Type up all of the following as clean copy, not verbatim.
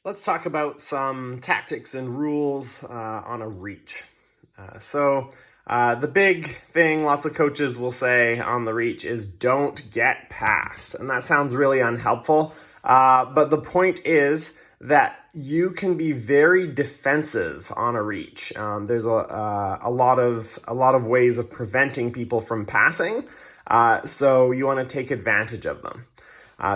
Let's talk about some tactics and rules on a reach. The big thing lots of coaches will say on the reach is don't get past. And that sounds really unhelpful. But the point is that you can be very defensive on a reach. There's a lot of ways of preventing people from passing. So you want to take advantage of them.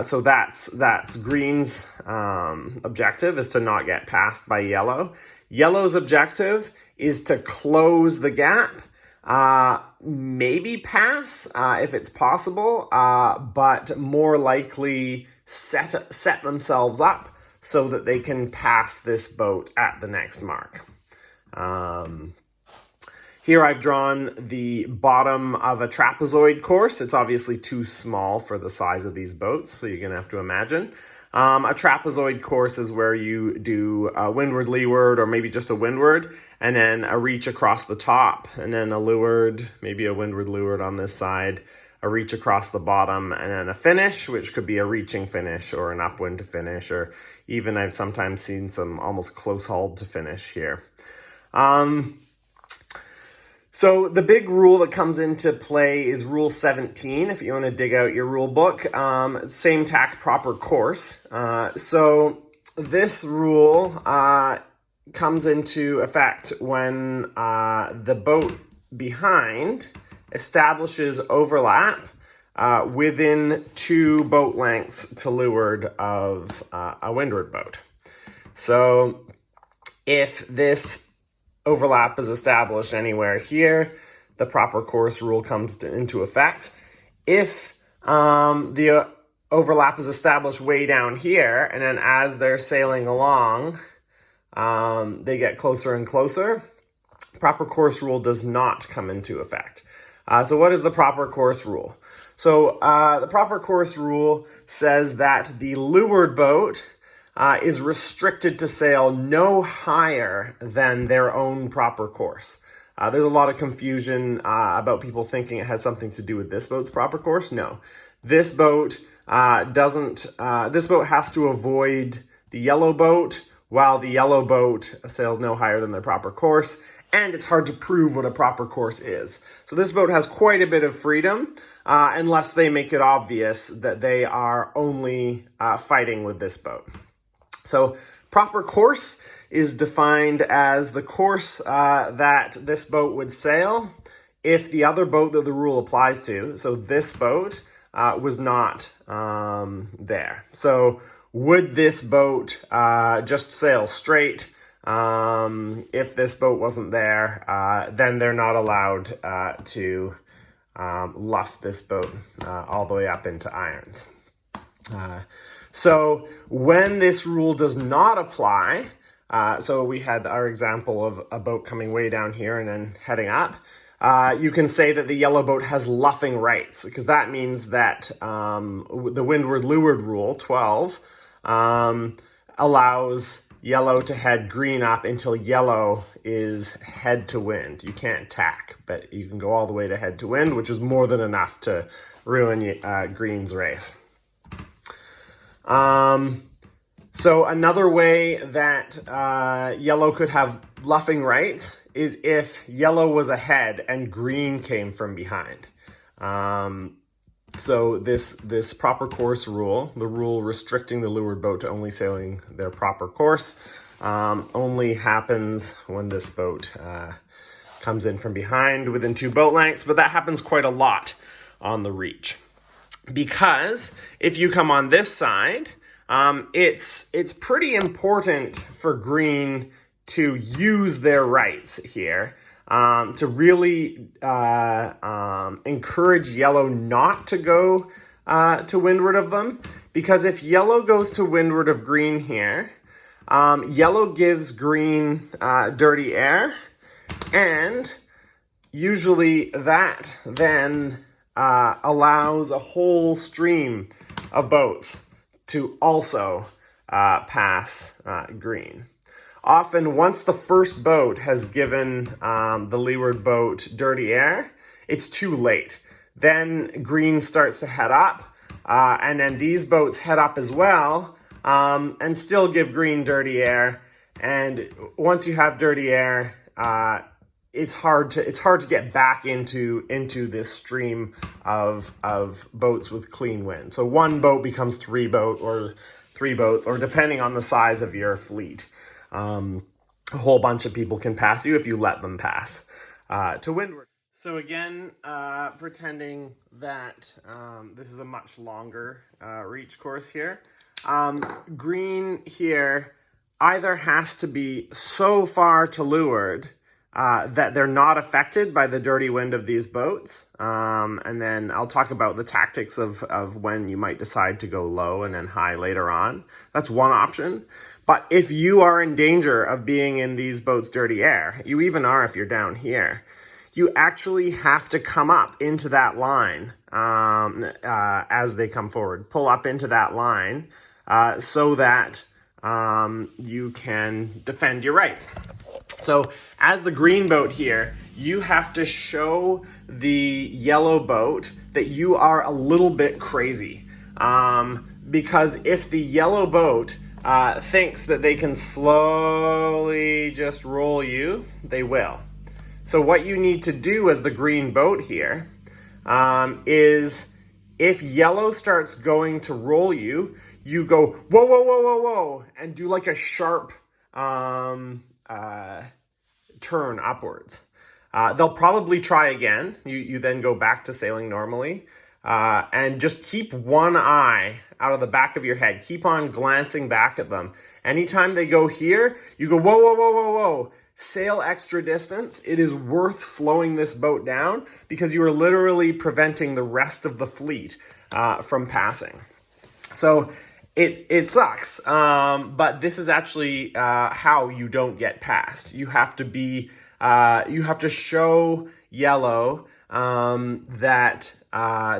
So that's green's objective is to not get passed by yellow. Yellow's objective is to close the gap, maybe pass if it's possible, but more likely set themselves up so that they can pass this boat at the next mark. Here I've drawn the bottom of a trapezoid course. It's obviously too small for the size of these boats, so you're going to have to imagine. A trapezoid course is where you do a windward, leeward, or maybe just a windward, and then a reach across the top, and then a leeward, maybe a windward, leeward on this side, a reach across the bottom, and then a finish, which could be a reaching finish or an upwind to finish, or even I've sometimes seen some almost close hauled to finish here. So the big rule that comes into play is rule 17, if you want to dig out your rule book. Same tack, proper course. So this rule comes into effect when the boat behind establishes overlap within 2 boat lengths to leeward of a windward boat. So if this overlap is established anywhere here, the proper course rule comes into effect. If the overlap is established way down here, and then as they're sailing along, they get closer and closer, proper course rule does not come into effect. So what is the proper course rule? So the proper course rule says that the leeward boat is restricted to sail no higher than their own proper course. There's a lot of confusion about people thinking it has something to do with this boat's proper course. No, this boat doesn't. This boat has to avoid the yellow boat, while the yellow boat sails no higher than their proper course, and it's hard to prove what a proper course is. So this boat has quite a bit of freedom, unless they make it obvious that they are only fighting with this boat. So proper course is defined as the course that this boat would sail if the other boat that the rule applies to, so this boat, was not there. So would this boat just sail straight? If this boat wasn't there, then they're not allowed to luff this boat all the way up into irons. So when this rule does not apply, so we had our example of a boat coming way down here and then heading up, you can say that the yellow boat has luffing rights, because that means that the windward-leeward rule, 12, allows yellow to head green up until yellow is head to wind. You can't tack, but you can go all the way to head to wind, which is more than enough to ruin green's race. So another way that yellow could have luffing rights is if yellow was ahead and green came from behind. So this proper course rule, the rule restricting the leeward boat to only sailing their proper course, only happens when this boat comes in from behind within 2 boat lengths, but that happens quite a lot on the reach. Because if you come on this side, it's pretty important for green to use their rights here, to really encourage yellow not to go to windward of them. Because if yellow goes to windward of green here, yellow gives green dirty air, and usually that then allows a whole stream of boats to also pass green. Often, once the first boat has given the leeward boat dirty air, it's too late. Then green starts to head up, and then these boats head up as well, and still give green dirty air. And once you have dirty air, it's hard to get back into this stream of boats with clean wind. So one boat becomes three boats, or depending on the size of your fleet, a whole bunch of people can pass you if you let them pass to windward. So again, pretending that this is a much longer reach course here. Green here either has to be so far to leeward that they're not affected by the dirty wind of these boats. And then I'll talk about the tactics of when you might decide to go low and then high later on. That's one option. But if you are in danger of being in these boats' dirty air, you even are if you're down here, you actually have to come up into that line as they come forward. Pull up into that line so that you can defend your rights. So as the green boat here, you have to show the yellow boat that you are a little bit crazy. Because if the yellow boat thinks that they can slowly just roll you, they will. So what you need to do as the green boat here is if yellow starts going to roll you, you go, whoa, whoa, whoa, whoa, whoa, and do like a sharp turn upwards. They'll probably try again. You then go back to sailing normally and just keep one eye out of the back of your head. Keep on glancing back at them. Anytime they go here, you go, whoa, whoa, whoa, whoa, whoa. Sail extra distance. It is worth slowing this boat down because you are literally preventing the rest of the fleet from passing. So it sucks, but this is actually how you don't get past. You have to show yellow that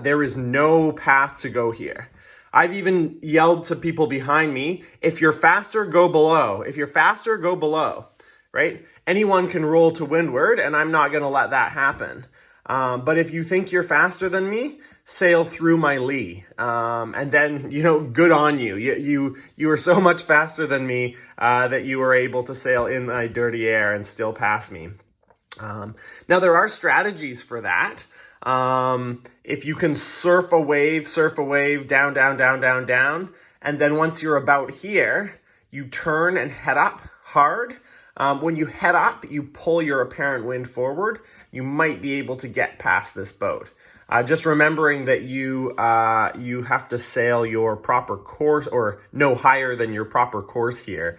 there is no path to go here. I've even yelled to people behind me, if you're faster, go below. If you're faster, go below, right? Anyone can roll to windward, and I'm not going to let that happen. But if you think you're faster than me, sail through my lee. And then, good on you. You are so much faster than me that you were able to sail in my dirty air and still pass me. Now, there are strategies for that. If you can surf a wave, down, down, down, down, down. And then once you're about here, you turn and head up hard. When you head up, you pull your apparent wind forward. You might be able to get past this boat. Just remembering that you have to sail your proper course or no higher than your proper course here.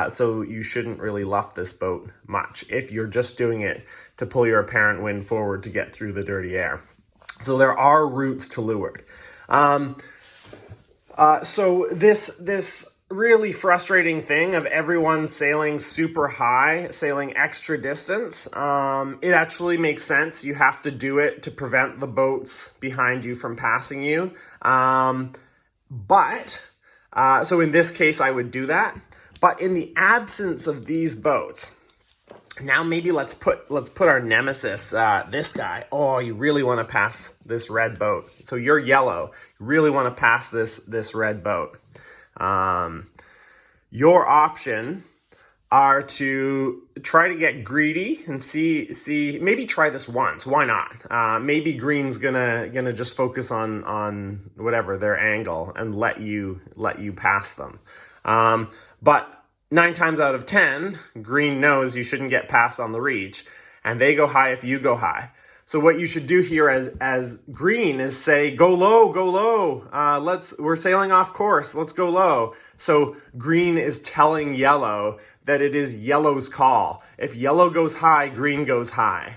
So you shouldn't really luff this boat much if you're just doing it to pull your apparent wind forward to get through the dirty air. So there are routes to leeward. So this really frustrating thing of everyone sailing super high, sailing extra distance, it actually makes sense. You have to do it to prevent the boats behind you from passing you. So in this case, I would do that. But in the absence of these boats, now maybe let's put our nemesis, this guy. Oh, you really want to pass this red boat. So you're yellow. You really want to pass this red boat. Your option are to try to get greedy and see maybe try this once. Why not? Maybe green's gonna just focus on whatever their angle and let you pass them. But 9 times out of 10, green knows you shouldn't get past on the reach, and they go high if you go high. So what you should do here as green is say, go low, go low. We're sailing off course. Let's go low. So green is telling yellow that it is yellow's call. If yellow goes high, green goes high.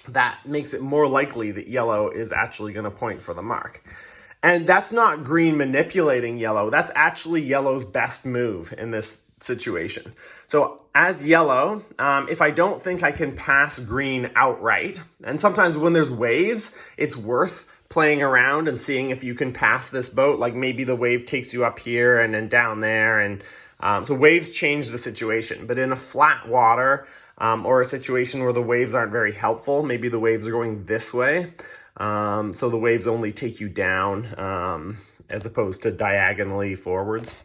That makes it more likely that yellow is actually going to point for the mark. And that's not green manipulating yellow. That's actually yellow's best move in this situation. So as yellow, if I don't think I can pass green outright, and sometimes when there's waves, it's worth playing around and seeing if you can pass this boat. Like maybe the wave takes you up here and then down there. And so waves change the situation. But in a flat water or a situation where the waves aren't very helpful, maybe the waves are going this way. So the waves only take you down as opposed to diagonally forwards.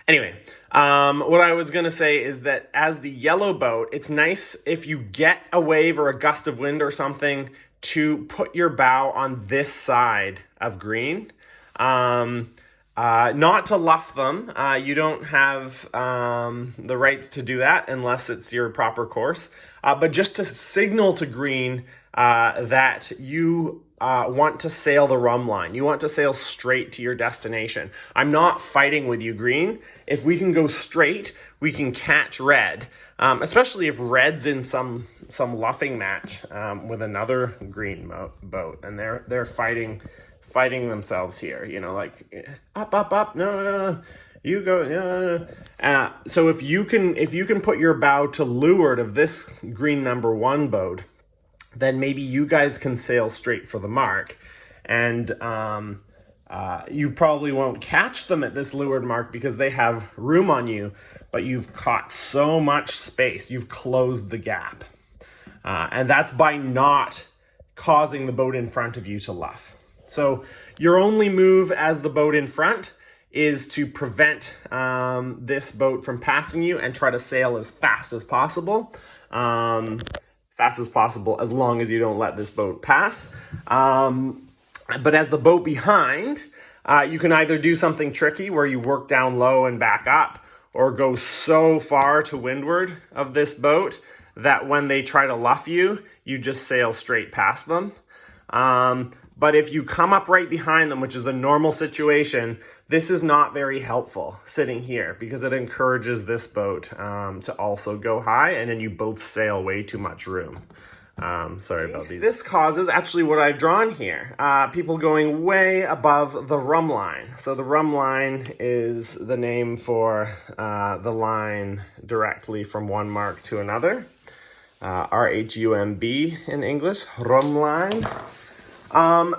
Anyway, what I was going to say is that as the yellow boat, it's nice if you get a wave or a gust of wind or something to put your bow on this side of green. Not to luff them. You don't have the rights to do that unless it's your proper course. But just to signal to green that you want to sail the rum line. You want to sail straight to your destination. I'm not fighting with you, green. If we can go straight, we can catch red. Especially if red's in some luffing match with another green boat, and they're fighting themselves here. You know, like up, no, you go. No. So if you can put your bow to leeward of this green number 1 boat, then maybe you guys can sail straight for the mark, and you probably won't catch them at this leeward mark because they have room on you, but you've caught so much space, you've closed the gap. And that's by not causing the boat in front of you to luff. So your only move as the boat in front is to prevent this boat from passing you and try to sail as fast as possible. As long as you don't let this boat pass. But as the boat behind, you can either do something tricky where you work down low and back up, or go so far to windward of this boat that when they try to luff you, you just sail straight past them. But if you come up right behind them, which is the normal situation, this is not very helpful sitting here because it encourages this boat to also go high, and then you both sail way too much room. Sorry about these. This causes actually what I've drawn here, people going way above the rum line. So the rum line is the name for the line directly from one mark to another. R-H-U-M-B in English, rum line.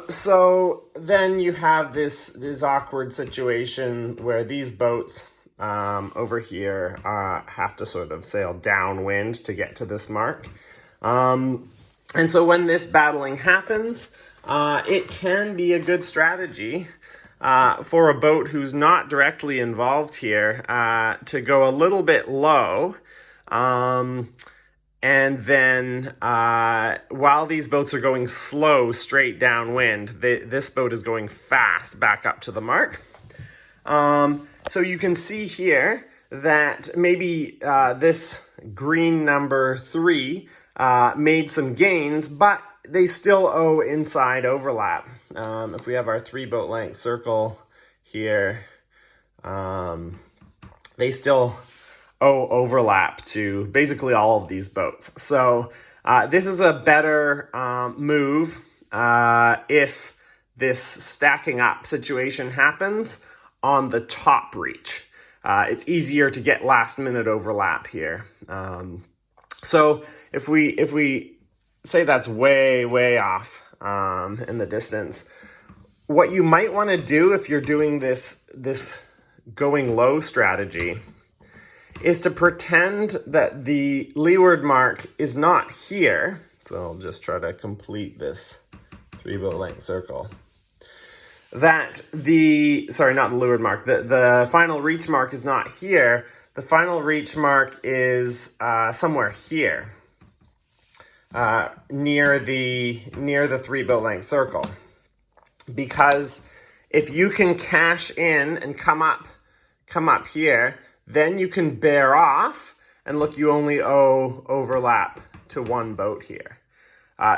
So then you have this awkward situation where these boats over here have to sort of sail downwind to get to this mark. And so when this battling happens, it can be a good strategy for a boat who's not directly involved here to go a little bit low. And then while these boats are going slow straight downwind, this boat is going fast back up to the mark. So you can see here that maybe this green number 3 made some gains, but they still owe inside overlap. If we have our 3 boat length circle here, they still owe overlap to basically all of these boats. So this is a better move if this stacking up situation happens on the top reach. It's easier to get last minute overlap here. So if we say that's way off in the distance, what you might want to do if you're doing this going low strategy is to pretend that the leeward mark is not here. So I'll just try to complete this 3 boat length circle. Not the leeward mark, the final reach mark is not here. The final reach mark is somewhere here, near the 3 boat length circle. Because if you can cash in and come up here, then you can bear off, and look, you only owe overlap to 1 boat here.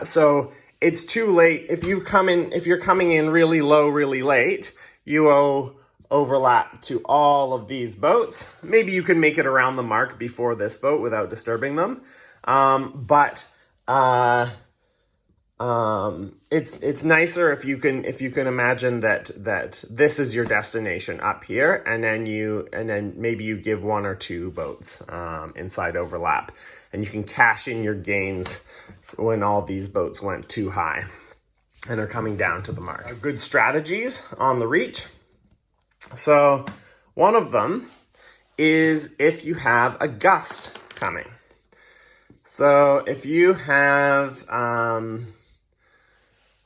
So it's too late. If you're coming in really low, really late, you owe overlap to all of these boats. Maybe you can make it around the mark before this boat without disturbing them. But it's nicer if you can imagine that this is your destination up here, and then maybe you give 1 or 2 boats inside overlap, and you can cash in your gains when all these boats went too high and are coming down to the mark. Good strategies on the reach. So one of them is if you have a gust coming. So if you have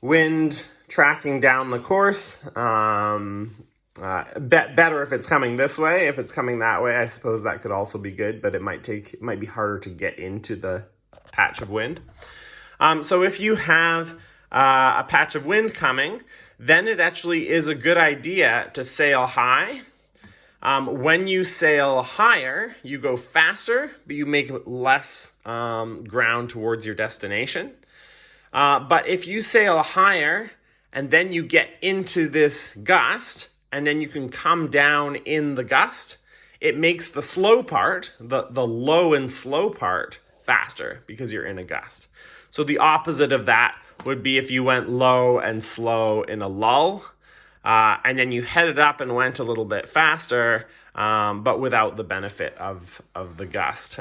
wind tracking down the course. Better if it's coming this way. If it's coming that way, I suppose that could also be good, but it might be harder to get into the patch of wind. So if you have a patch of wind coming, then it actually is a good idea to sail high. When you sail higher, you go faster, but you make less ground towards your destination. But if you sail higher and then you get into this gust, and then you can come down in the gust, it makes the slow part, the low and slow part, faster because you're in a gust. So the opposite of that would be if you went low and slow in a lull, and then you headed up and went a little bit faster, but without the benefit of the gust,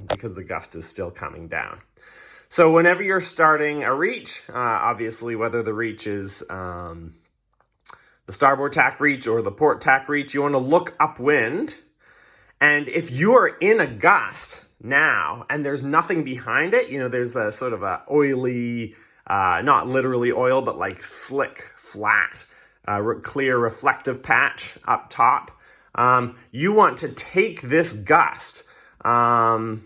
because the gust is still coming down. So whenever you're starting a reach, obviously whether the reach is the starboard tack reach or the port tack reach, you want to look upwind. And if you're in a gust now and there's nothing behind it, there's a sort of a oily, not literally oil, but like slick, flat, clear reflective patch up top. You want to take this gust. You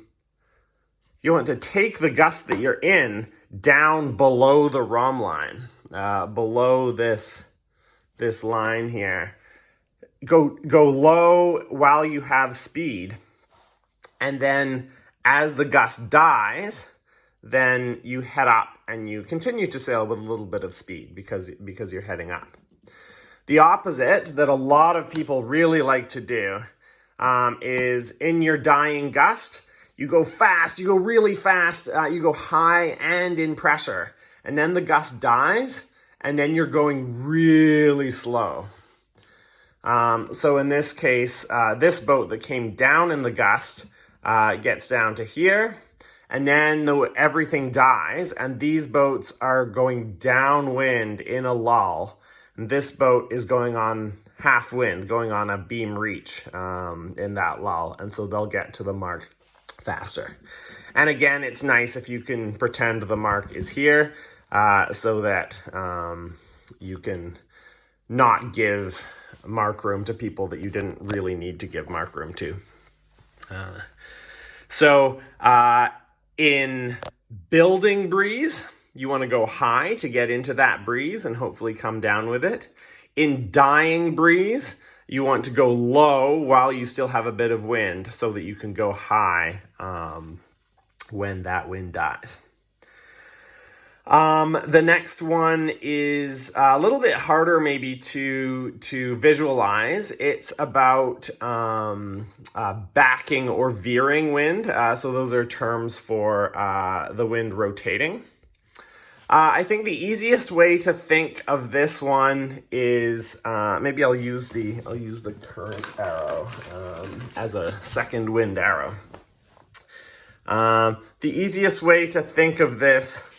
want to take the gust that you're in down below the rhumb line, below this line here. Go low while you have speed, and then as the gust dies, then you head up and you continue to sail with a little bit of speed because you're heading up. The opposite that a lot of people really like to do is in your dying gust, you go fast, you go really fast, you go high and in pressure, and then the gust dies, and then you're going really slow. So in this case, this boat that came down in the gust gets down to here, and then everything dies, and these boats are going downwind in a lull. And this boat is going on half wind, going on a beam reach in that lull, and so they'll get to the mark faster. And again, it's nice if you can pretend the mark is here, so that you can not give mark room to people that you didn't really need to give mark room to. So in building breeze, you want to go high to get into that breeze and hopefully come down with it. In dying breeze, you want to go low while you still have a bit of wind so that you can go high when that wind dies. The next one is a little bit harder maybe to visualize. It's about backing or veering wind. So those are terms for the wind rotating. I think the easiest way to think of this one is maybe I'll use the current arrow as a second wind arrow. The easiest way to think of this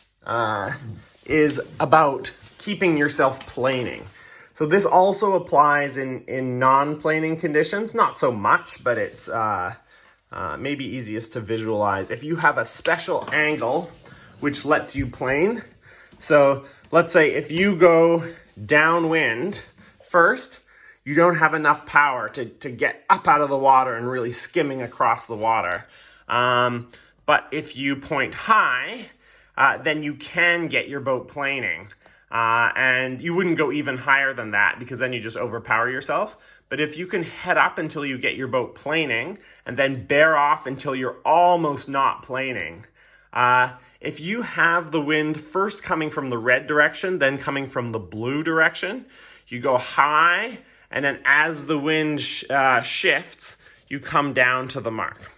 is about keeping yourself planing. So this also applies in non-planing conditions, not so much, but it's maybe easiest to visualize. If you have a special angle which lets you plane, so let's say if you go downwind first, you don't have enough power to get up out of the water and really skimming across the water. But if you point high, then you can get your boat planing. And you wouldn't go even higher than that because then you just overpower yourself. But if you can head up until you get your boat planing and then bear off until you're almost not planing, if you have the wind first coming from the red direction, then coming from the blue direction, you go high, and then as the wind shifts, you come down to the mark.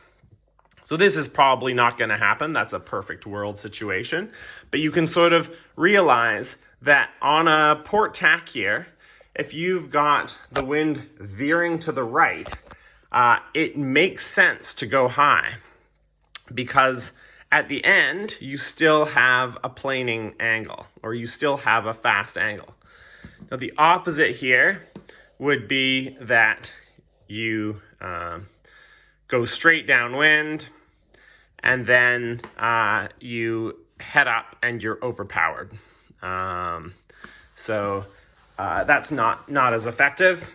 So this is probably not going to happen. That's a perfect world situation. But you can sort of realize that on a port tack here, if you've got the wind veering to the right, it makes sense to go high because at the end, you still have a planing angle, or you still have a fast angle. Now, the opposite here would be that you go straight downwind, and then you head up and you're overpowered. So that's not as effective.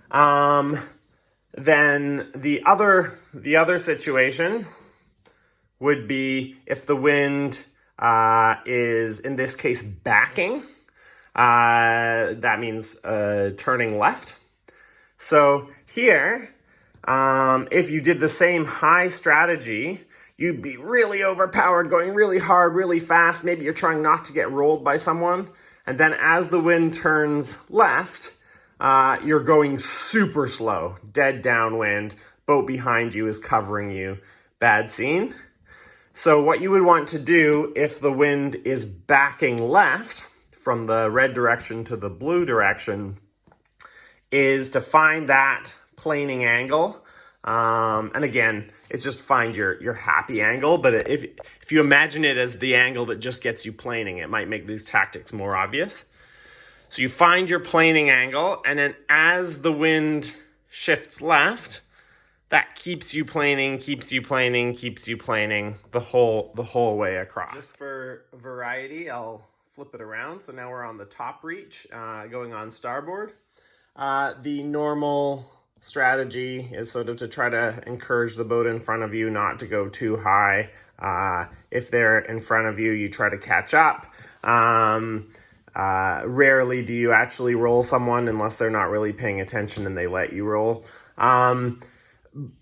Then the other situation would be if the wind is, in this case, backing. That means turning left. So here, if you did the same high strategy, you'd be really overpowered, going really hard, really fast. Maybe you're trying not to get rolled by someone. And then as the wind turns left, you're going super slow, dead downwind. Boat behind you is covering you. Bad scene. So what you would want to do if the wind is backing left from the red direction to the blue direction is to find that planing angle. And again, it's just find your happy angle. But if you imagine it as the angle that just gets you planing, it might make these tactics more obvious. So you find your planing angle, and then as the wind shifts left, that keeps you planing the whole way across. Just for variety, I'll flip it around. So now we're on the top reach, going on starboard. The normal strategy is sort of to try to encourage the boat in front of you not to go too high. If they're in front of you, you try to catch up. Rarely do you actually roll someone unless they're not really paying attention and they let you roll.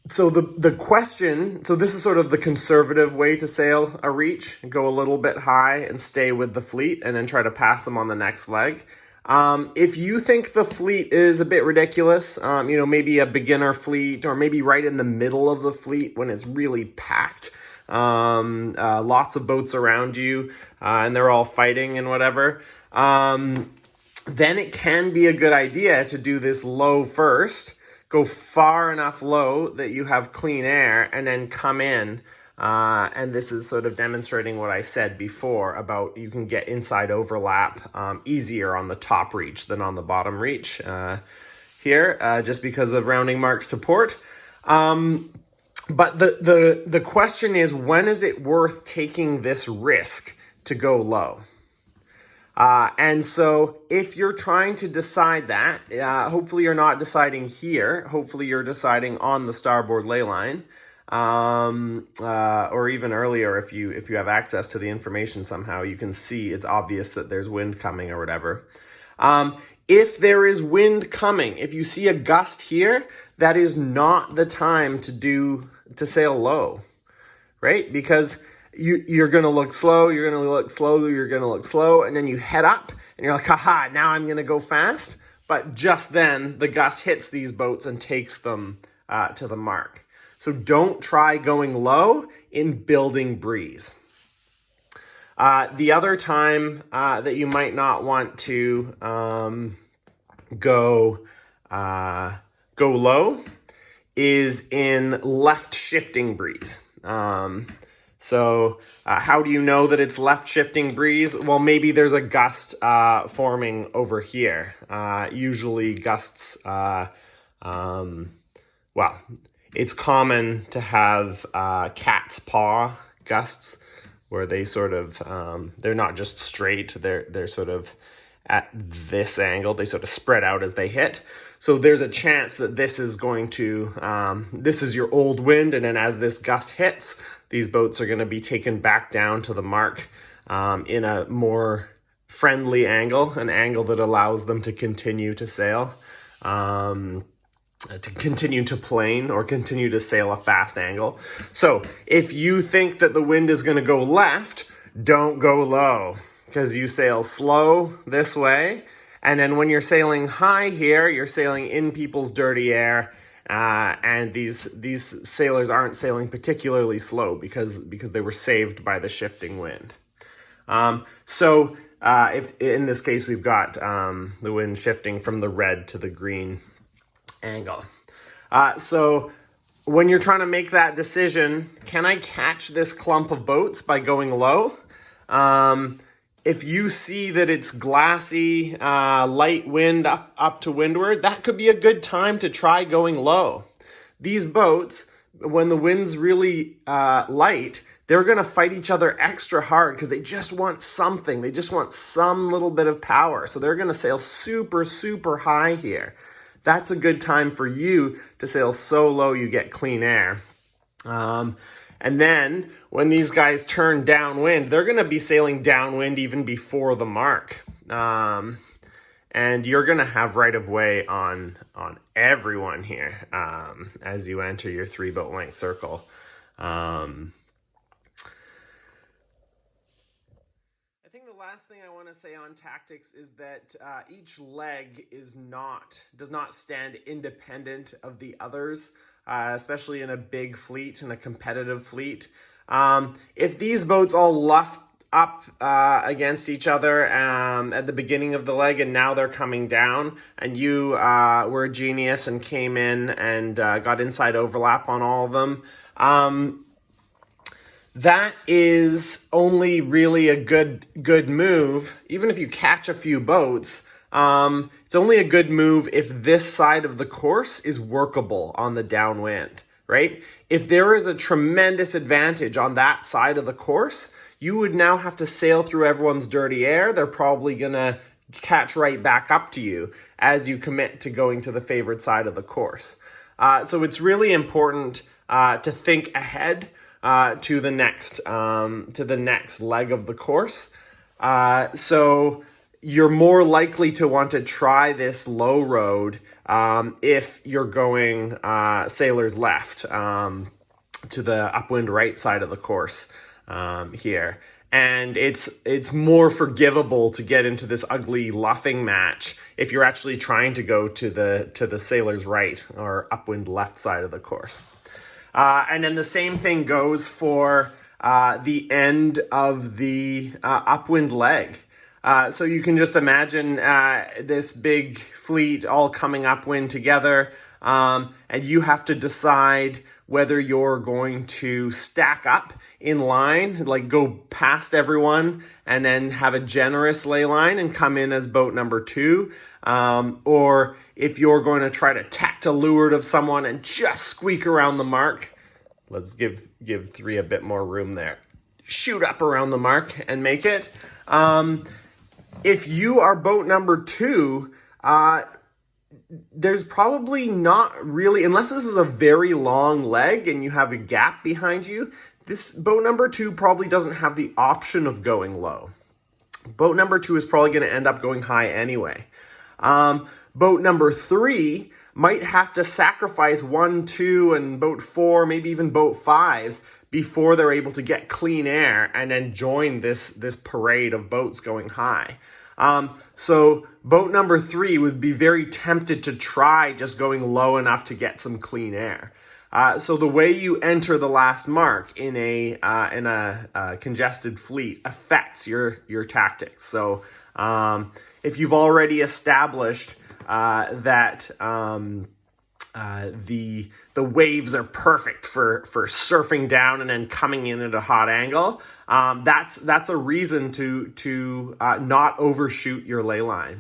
So the question, so this is sort of the conservative way to sail a reach, go a little bit high and stay with the fleet and then try to pass them on the next leg. If you think the fleet is a bit ridiculous, maybe a beginner fleet or maybe right in the middle of the fleet when it's really packed, lots of boats around you, and they're all fighting and whatever, then it can be a good idea to do this low first, go far enough low that you have clean air and then come in. And this is sort of demonstrating what I said before about you can get inside overlap easier on the top reach than on the bottom reach here, just because of rounding mark support. But the question is, when is it worth taking this risk to go low? And so if you're trying to decide that, hopefully you're not deciding here. Hopefully you're deciding on the starboard ley line. Or even earlier, if you have access to the information somehow, you can see it's obvious that there's wind coming or whatever. If there is wind coming, if you see a gust here, that is not the time to sail low, right? Because you're going to look slow, you're going to look slow, and then you head up and you're like, haha, now I'm going to go fast. But just then the gust hits these boats and takes them to the mark. So don't try going low in building breeze. The other time that you might not want to go low is in left shifting breeze. So how do you know that it's left shifting breeze? Well, maybe there's a gust forming over here. Usually gusts, it's common to have cat's paw gusts where they sort of, they're not just straight, they're sort of at this angle, they sort of spread out as they hit. So there's a chance that this is going to, this is your old wind, and then as this gust hits, these boats are going to be taken back down to the mark in a more friendly angle, an angle that allows them to continue to sail. To continue to plane or continue to sail a fast angle. So if you think that the wind is going to go left, don't go low, because you sail slow this way. And then when you're sailing high here, you're sailing in people's dirty air. And these sailors aren't sailing particularly slow because they were saved by the shifting wind. If in this case, we've got the wind shifting from the red to the green angle. So when you're trying to make that decision, can I catch this clump of boats by going low? If you see that it's glassy, light wind up to windward, that could be a good time to try going low. These boats, when the wind's really light, they're going to fight each other extra hard because they just want something. They just want some little bit of power. So they're going to sail super, super high here. That's a good time for you to sail so low you get clean air. And then when these guys turn downwind, they're going to be sailing downwind even before the mark. And you're going to have right of way on everyone here as you enter your 3 boat length circle. I think the last thing I want to say on tactics is that each leg does not stand independent of the others, especially in a big fleet, in a competitive fleet. If these boats all luffed up against each other at the beginning of the leg and now they're coming down, and you were a genius and came in and got inside overlap on all of them, that is only really a good move. Even if you catch a few boats, it's only a good move if this side of the course is workable on the downwind, right? If there is a tremendous advantage on that side of the course, you would now have to sail through everyone's dirty air. They're probably going to catch right back up to you as you commit to going to the favored side of the course. So it's really important to think ahead to the next leg of the course. So you're more likely to want to try this low road if you're going sailors left to the upwind right side of the course here. And it's more forgivable to get into this ugly luffing match if you're actually trying to go to the sailors right or upwind left side of the course. And then the same thing goes for the end of the upwind leg. So you can just imagine this big fleet all coming upwind together, and you have to decide whether you're going to stack up in line, like go past everyone and then have a generous ley line and come in as boat number 2, or if you're going to try to tack to leeward of someone and just squeak around the mark. Let's give 3 a bit more room there. Shoot up around the mark and make it. If you are boat number 2, there's probably not really, unless this is a very long leg and you have a gap behind you, this boat number 2 probably doesn't have the option of going low. Boat number 2 is probably going to end up going high anyway. Boat number 3 might have to sacrifice 1, 2, and boat 4, maybe even boat 5 before they're able to get clean air and then join this parade of boats going high. So boat number 3 would be very tempted to try just going low enough to get some clean air. So the way you enter the last mark in a congested fleet affects your tactics. So if you've already established that the waves are perfect for surfing down and then coming in at a hot angle, that's a reason to not overshoot your ley line.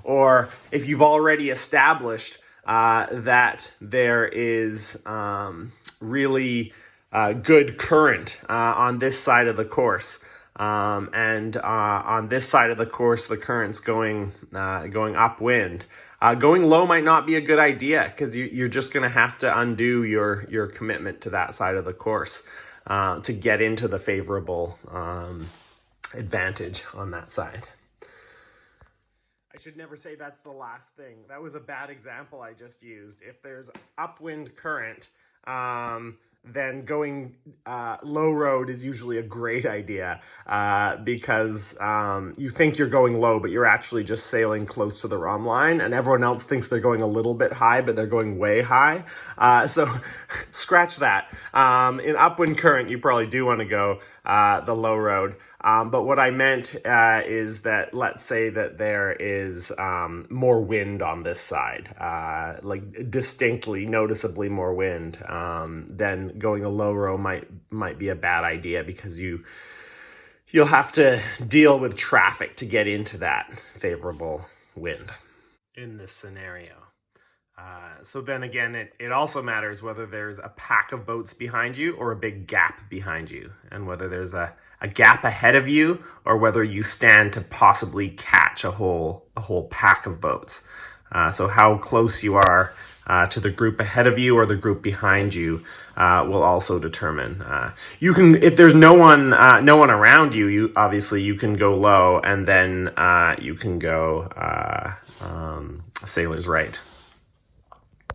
Or if you've already established that there is really good current on this side of the course, and on this side of the course the current's going upwind. Going low might not be a good idea because you're just going to have to undo your commitment to that side of the course to get into the favorable advantage on that side. I should never say that's the last thing. That was a bad example I just used. If there's upwind current, then going low road is usually a great idea because you think you're going low, but you're actually just sailing close to the rum line, and everyone else thinks they're going a little bit high, but they're going way high. So scratch that. In upwind current, you probably do want to go the low road. But what I meant is that let's say that there is more wind on this side, like distinctly, noticeably more wind, then going a low row might be a bad idea because you'll have to deal with traffic to get into that favorable wind in this scenario. So then again, it also matters whether there's a pack of boats behind you or a big gap behind you, and whether there's a gap ahead of you or whether you stand to possibly catch a whole pack of boats. So how close you are to the group ahead of you or the group behind you will also determine. You can, if there's no one around you, you can go low, and then you can go sailor's right.